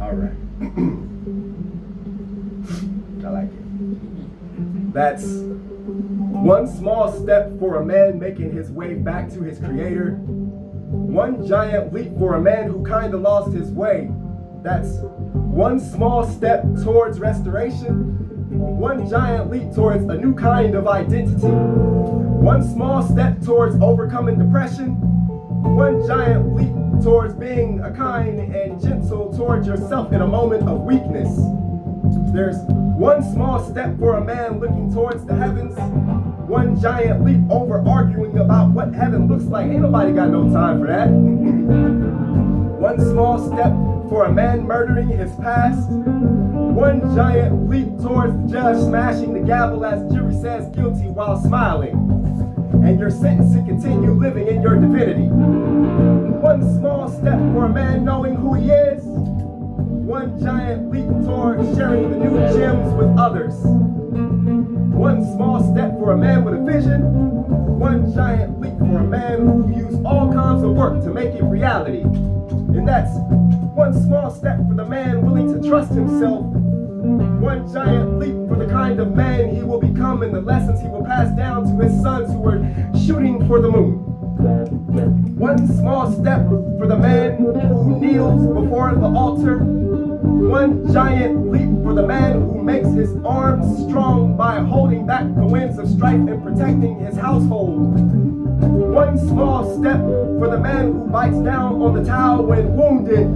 All right. I like it. That's one small step for a man making his way back to his creator. One giant leap for a man who kind of lost his way. That's one small step towards restoration. One giant leap towards a new kind of identity. One small step towards overcoming depression. One giant leap towards being a kind and gentle towards yourself in a moment of weakness. There's one small step for a man looking towards the heavens. One giant leap over arguing about what heaven looks like. Ain't nobody got no time for that. One small step for a man murdering his past. One giant leap towards the judge smashing the gavel as the jury says guilty while smiling. And you're sentenced to continue living in your divinity. One small step for a man knowing who he is. One giant leap towards sharing the new gems with others. One small step for a man with a vision. One giant leap for a man who used all kinds of work to make it reality. And that's one small step for the man willing to trust himself. One giant leap for the kind of man he will become and the lessons he will pass down to his sons who are shooting for the moon. One small step for the man who kneels before the altar. One giant leap for the man who makes his arms strong by holding back the winds of strife and protecting his household. One small step for the man who bites down on the towel when wounded.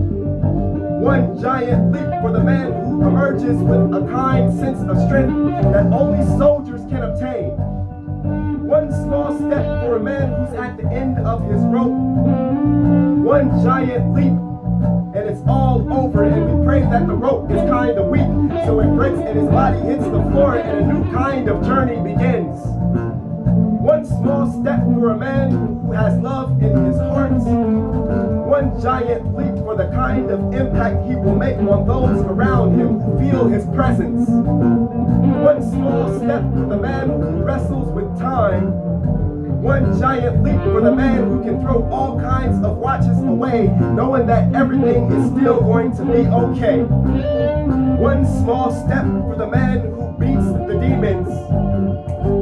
One giant leap for the man who emerges with a kind sense of strength that only soldiers can obtain. One small step for a man who's at the end of his rope. One giant leap and it's all over, and we pray that the rope is kind of weak so it breaks and his body hits the floor and a new kind of journey begins. One small step for a man who has love in his heart. One giant leap for the kind of impact he will make on those around him who feel his presence. One small step for the man who wrestles with time. One giant leap for the man who can throw all kinds of watches away, knowing that everything is still going to be okay. One small step for the man who beats the demons.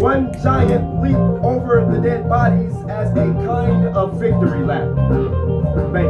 One giant leap over the dead bodies as a kind of victory lap. Thank you.